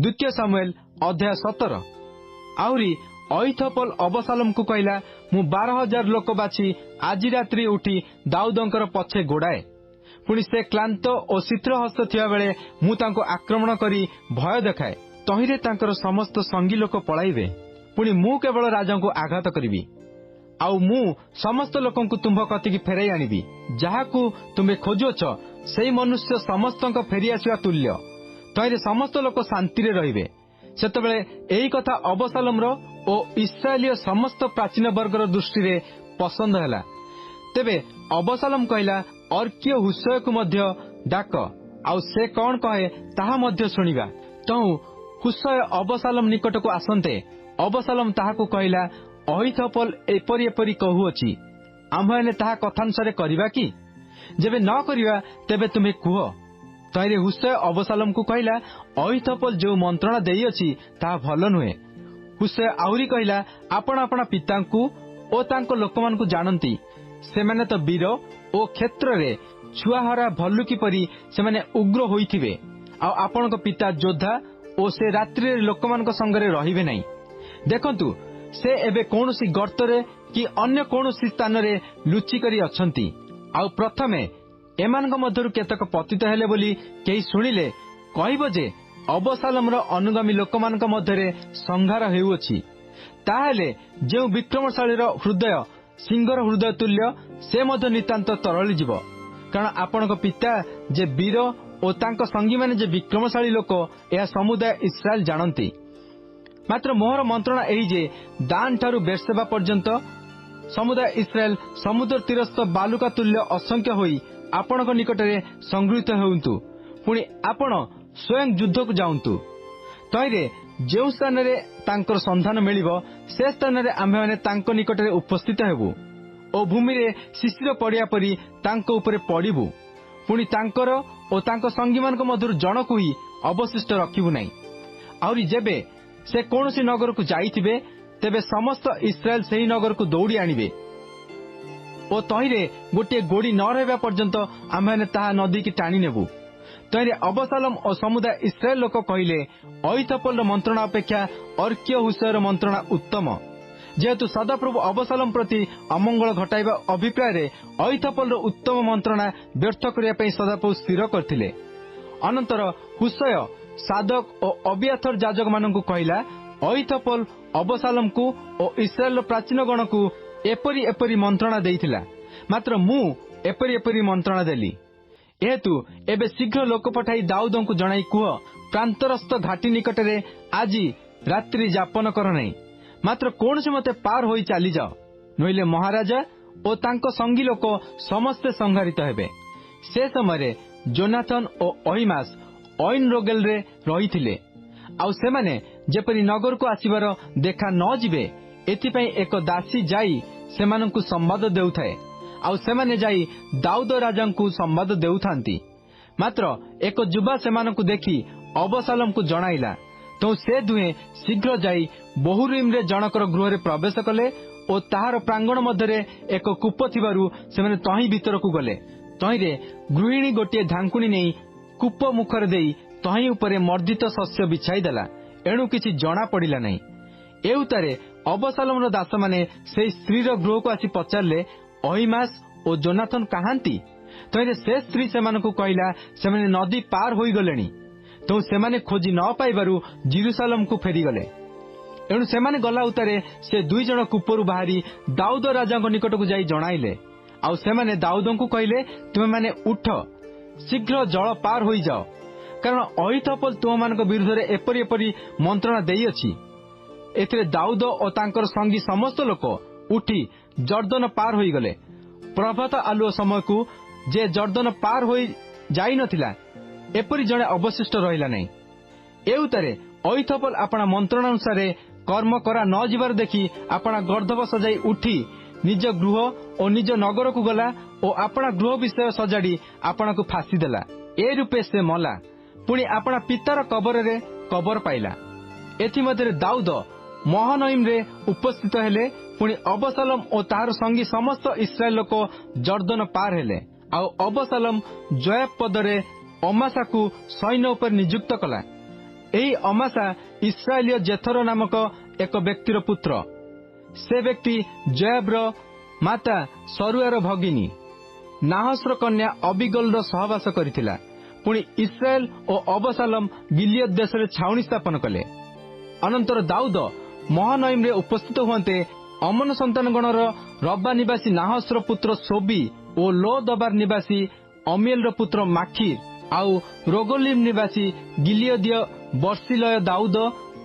द्वितीय सामुएल अध्याय 17। आउरी अहीतोपेल अबशालोम को कहला, मु 12,000 लोक बाछी आज रात्रि उठी दाऊदंकर पछे गोड़ाए। पुणी से क्लांत और शीत्रहस्त थिया बेले मु तांको आक्रमण करी भय देखाए। तहिरे तांकर समस्त संगी लोक पळाइबे। पुणी मु केवल राजा को आघात करिबी। आउ मु समस्त लोकंकु तुम्भ कतिकी फेराई आनिबी। जाहाकू तुमे खोजुछ सेई मनुष्य समस्तंक फेरी आसिवा तुल्य। तहिरे समस्त लोक शांति रे रहिबे। सेतबेले एही कथा अबशालोम रो ओ इस्राएलीय समस्त प्राचीन वर्गर दृष्टि रे पसंद हैला। तेबे अबशालोम कहला, अर्किय हुशय को मध्य डाक, आउ से कौन कहे ताहा मध्य सुनिबा। तहु हुशय अबशालोम निकट को आसंते अबशालोम ताहाकू कहला, अहीतोपेल एपरी एपरी कहूअछि, आम्भे ताहा कथानुसारे करिबा कि? जेबे न करिबा तेबे तुमे कुह। तहिरे हुशय अबशालोम को कहला, अहीतोपेल जो मंत्रणा देइअछि ताहा भल नुहे। हुशय आउरी कहला, आपण आपण पितांकु ओ तांको लोकमानकु जानंती। सेमाने तो वीर ओ क्षेत्र रे छुआहरा भल्लुकी परी सेमाने उग्र होइथिबे। आ आपणक पिता योद्धा ओ से रात्रि लोकमानक संगरे रहिबे नाही। देखंतु से एबे कोनोसी गर्तरे कि अन्य कोनोसी स्थान रे लुचि करी अछंती। आ प्रथमे एमानक मध्यरु केतक पतित हेले बोली केही सुनिले कहइबो जे अबशालोम रो अनुगामी लोकमानक मध्यरे संघार हेउअछि। ताहेले जे विक्रमशाली रो हृदय सिंहर हृदय तुल्य से मध्य नितांत तरली जीव। कारण आपणक पिता जे वीर ओ तांको संगी माने जे विक्रमशाली लोक यह समुदाय इस्राएल जानती। मात्र मोहर मंत्रणा एही जे दान ठारू बेर्शेबा पर्यंत समुदाय इस्राएल समुद्र तीरस्थ बालुका तुल्य असंख्य होई आपणक निकटरे संगृहीत हेउंतु। पुणी आपण स्वयं युद्ध को जाउंतु। तहिरे जो स्थान रे तांकर संधान मिलिबो से स्थान रे आम्भे माने तांको निकटरे उपस्थित हेबु ओ भूमि रे शिशिर पड़िया परी तांको उपरे पड़िबु। पुणी तांकर ओ तांको संगी मानक मधुर जनकु ही अवशिष्ट रखिबु नाही। आउरी जेबे से कोनोसी नगर को जाइथिबे तेबे समस्त इस्राएल सेही नगर को दौड़ी आनिबे ओ तहिरे गोटे गोड़ी न रहबा पर्यंत आम्भे माने ताहा नदी की टाणी नेबु। तहिरे अबशालोम और समुदाय इस्राएल लोक कहिले, अहीतोपेल मंत्रणा अपेक्षा अर्किय हुशयर मंत्रणा उत्तम। जेहेतु सदाप्रभु अबशालोम प्रति अमंगल घटाइबा अभिप्राय रे अहीतोपेल उत्तम मंत्रणा व्यर्थ करिया पई सदाप्रभु स्थिर करथिले। अनंतर हुशय सादक और अबियाथर याजक मानकु कहला, अहीतोपेल अबशालोम को और इस्राएल प्राचीन गण को एपरी एपरी मंत्रणा देइथिला। मात्र मु एपरी एपरी मंत्रणा देली। एहेतु एबे शीघ्र लोक पठाई दाऊदंकु जणाई कुह, प्रांतरस्थ घाटी निकटरे आजी रात्रि जापन कर नहीं। मात्र कोनसे मते पार होई चाली जाओ, नइले महाराजा ओ तांको संगी लोक समस्ते संहारित हेबे। से समय जोनाथन ओ अहीमास ऐन रोगेल रे रहिथिले। आउ सेमाने जेपरी नगर को आसीबार देखा न जिबे एथिपई एक दासी जाई सेमानंकु संवाद देउथाए। आउ सेमाने जाई दाऊद राजांकु संवाद देउथांती। मात्र एक जुबा सेमानंकु देखी अबशालोम को जणाइला। तो से दुहे शीघ्र जाई बहुरीम रे जनकर गृह रे प्रवेश कले ओ ताहार प्रांगण मध्यरे एक कूप थिबारु सेमाने तही भीतर को गले। तहिरे गृहिणी गोटे धांकुणी नेई कूप मुखर देई तही उपरे मर्दित शस्य बिछाई देला। एणु किछि जणा पड़िला नहीं। एउतारे अबशालोम रो दास माने से स्त्री रो गृह को आसी पचारले, अहीमास ओ जोनाथन कहांती? तहिरे से स्त्री सेमानकु कहला, सेमाने नदी पार होई गलेनी। तो सेमाने खोजी न पाइबारु जेरुसालेम को फेरी गले। एणु सेमाने गला उतारे से दुई जण कूपरु बाहरी दाऊद राजांको निकट को जाई जणाइले। आउ सेमाने दाऊदंकु कहले, तुमे माने उठ, शीघ्र जल पार होई जाओ, कारण अहीतोपेल तुमମାନଙ୍କ विरुद्धरे एपरी एपरी मंत्रणा देइअछि। एथिरे दाऊद और तांकर संगी समस्त लोक उठी जर्दन पार होई गले। प्रभात आलुओ समय को जे जर्दन पार होई जाई नथिला एपरी जणे अवशिष्ट रहिला नहीं। एउतारे अहीतोपेल आपणा मंत्रणा अनुसार कर्म करा न जिबार देखी आपणा गर्दभ सजाई उठी निज गृह और निज नगर को गला और आपणा गृह विषय सजाड़ी आपणा को फांसी देला। ए रूपे से मला। पुणी आपणा पितार कबर रे कबर पाइला। एथि मध्यरे दाऊद महनईम रे उपस्थित हेले। पुणी अबशालोम और तार संगी समस्त इस्राएल लोक जर्दन पार हेले। आउ अबशालोम जोआब पदरे अमासा को सैन्य उपर नियुक्त कला। ଏହି ଅମାସା ଇସ୍ରାଏଲୀୟ ଜେଥର ନାମକ ଏକ ବ୍ୟକ୍ତିର ପୁତ୍ର। ସେ ବ୍ୟକ୍ତି ଜୟାବର ମାତା ସରୁଆର ଭଗିନୀ ନାହସର କନ୍ୟା ଅବିଗଲର ସହବାସ କରିଥିଲା। ପୁଣି ଇସ୍ରାଏଲ ଓ ଅବସାଲମ ଗିଲିୟଦ ଦେଶରେ ଛାଉଣି ସ୍ଥାପନ କଲେ। ଅନନ୍ତର ଦାଉଦ ମହାନଇମରେ ଉପସ୍ଥିତ ହୁଅନ୍ତେ ଅମନ ସନ୍ତାନଗଣର ରବା ନିବାସୀ ନାହସର ପୁତ୍ର ସୋବି ଓ ଲୋ ଦବାର ନିବାସୀ ଅମିଏଲର ପୁତ୍ର ମାଖିର ଆଉ ରୋଗୋଲିମ୍ ନିବାସୀ ଗିଲିୟଦୀୟ ବର୍ଷିଲୟ ଦାଉଦ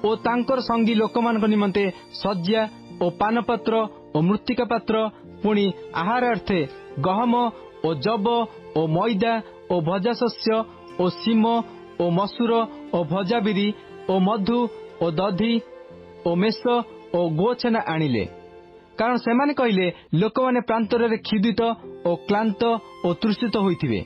ଓ ତାଙ୍କର ସଙ୍ଗୀ ଲୋକମାନଙ୍କ ନିମନ୍ତେ ଶଯ୍ୟା ଓ ପାନପାତ୍ର ଓ ମୃତ୍ତିକା ପାତ୍ର, ପୁଣି ଆହାରାର୍ଥେ ଗହମ ଓ ଜବ ଓ ମଇଦା ଓ ଭଜାଶସ୍ୟ ଓ ସିମ ଓ ମସୁର ଓ ଭଜାବିରି ଓ ମଧୁ ଓ ଦଧି ଓ ମେଷ ଓ ଗୋଛେନା ଆଣିଲେ। କାରଣ ସେମାନେ କହିଲେ, ଲୋକମାନେ ପ୍ରାନ୍ତରରେ କ୍ଷୁଧିତ ଓ କ୍ଳାନ୍ତ ଓ ତୃଷିତ ହୋଇଥିବେ।